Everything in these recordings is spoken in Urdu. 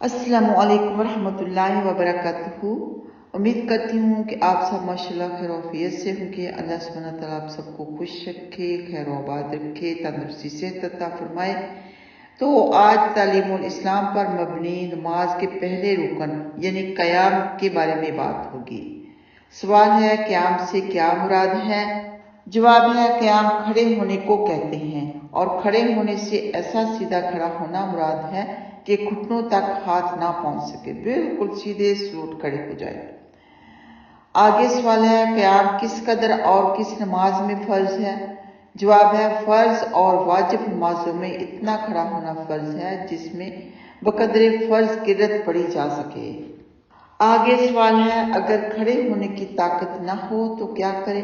السلام علیکم ورحمۃ اللہ وبرکاتہ۔ امید کرتی ہوں کہ آپ سب ماشاءاللہ خیر و عافیت سے ہوں گے۔ اللہ سبحانہ تعالیٰ آپ سب کو خوش رکھے، خیر و آباد رکھے، تندرستی صحت عطا فرمائے۔ تو آج تعلیم الاسلام پر مبنی نماز کے پہلے رکن یعنی قیام کے بارے میں بات ہوگی۔ سوال ہے قیام سے کیا مراد ہے؟ جواب ہے قیام کھڑے ہونے کو کہتے ہیں، اور کھڑے ہونے سے ایسا سیدھا کھڑا ہونا مراد ہے کہ گھٹنوں تک ہاتھ نہ پہنچ سکے، بالکل سیدھے سلوٹ کھڑے ہو جائے۔ آگے سوال ہے قیام کس قدر اور کس نماز میں فرض ہے؟ جواب ہے فرض اور واجب نمازوں میں اتنا کھڑا ہونا فرض ہے جس میں بقدر فرض قرت پڑھی جا سکے۔ آگے سوال ہے اگر کھڑے ہونے کی طاقت نہ ہو تو کیا کرے؟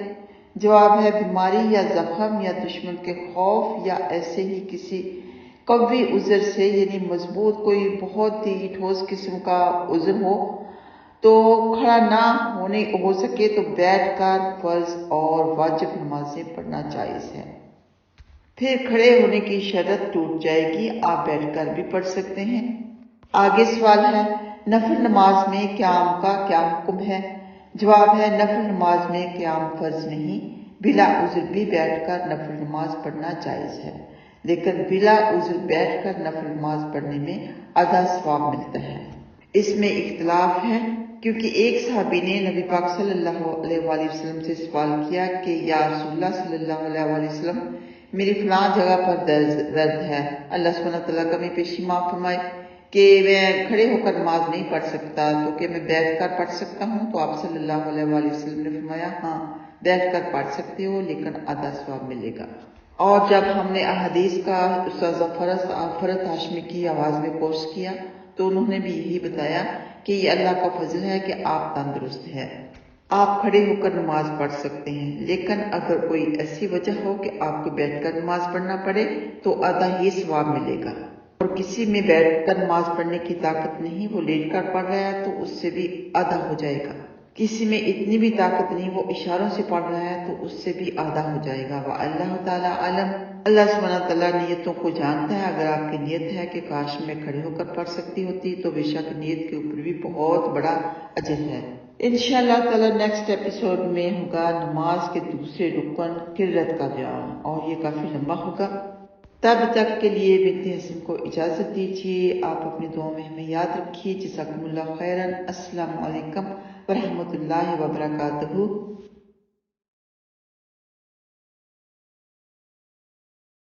جواب ہے بیماری یا زخم یا دشمن کے خوف یا ایسے ہی کسی قوی عذر سے، یعنی مضبوط کوئی بہت ہی ٹھوس قسم کا عذر ہو تو کھڑا نہ ہونے ہو سکے تو بیٹھ کر فرض اور واجب نمازیں پڑھنا جائز ہے۔ پھر کھڑے ہونے کی شرط ٹوٹ جائے گی، آپ بیٹھ کر بھی پڑھ سکتے ہیں۔ آگے سوال ہے نفل نماز میں قیام کا کیا حکم ہے؟ جواب ہے نفل نماز میں قیام فرض نہیں، بلا عذر بھی بیٹھ کر نفل نماز پڑھنا جائز ہے، لیکن بلا عذر بیٹھ کر نفل نماز پڑھنے میں آدھا ثواب ملتا ہے۔ اس میں اختلاف ہے کیونکہ ایک صحابی نے نبی پاک صلی اللہ علیہ وآلہ وسلم سے سوال کیا کہ یا رسول اللہ صلی اللہ علیہ وآلہ وسلم، میری فلاں جگہ پر درد ہے، اللہ سبحانہ تعالیٰ کمی پیشی معاف فرمائے کہ میں کھڑے ہو کر نماز نہیں پڑھ سکتا، تو کہ میں بیٹھ کر پڑھ سکتا ہوں؟ تو آپ صلی اللہ علیہ وآلہ وسلم نے فرمایا ہاں بیٹھ کر پڑھ سکتے ہو، لیکن آدھا ثواب ملے گا۔ اور جب ہم نے احادیث کا استاذہ فرت ہاشمی کی آواز میں کورس کیا تو انہوں نے بھی یہی بتایا کہ یہ اللہ کا فضل ہے کہ آپ تندرست ہیں، آپ کھڑے ہو کر نماز پڑھ سکتے ہیں، لیکن اگر کوئی ایسی وجہ ہو کہ آپ کو بیٹھ کر نماز پڑھنا پڑے تو آدھا ہی ثواب ملے گا، اور کسی میں بیٹھ کر نماز پڑھنے کی طاقت نہیں، وہ لیٹ کر پڑھ رہا ہے تو اس سے بھی آدھا ہو جائے گا۔ کسی میں اتنی بھی طاقت نہیں، وہ اشاروں سے پڑھ رہا ہے تو اس سے بھی آدھا ہو جائے گا۔ وَاللہ تعالیٰ عالم، اللہ سبحانہ تعالیٰ نیتوں کو جانتا ہے۔ اگر آپ کی نیت ہے کہ کاش میں کھڑے ہو کر پڑھ سکتی ہوتی تو بے شک نیت کے اوپر بھی بہت بڑا اجر ہے۔ انشاءاللہ تعالیٰ نیکسٹ ایپیسوڈ میں ہوگا نماز کے دوسرے رکن قرت کا بیان، اور یہ کافی لمبا ہوگا۔ تب تک کے لیے بنت حسن کو اجازت دیجیے، آپ اپنی دعا میں ہمیں یاد رکھیے۔ جزاکم اللہ خیرا۔ السلام علیکم ورحمۃ اللہ وبرکاتہ۔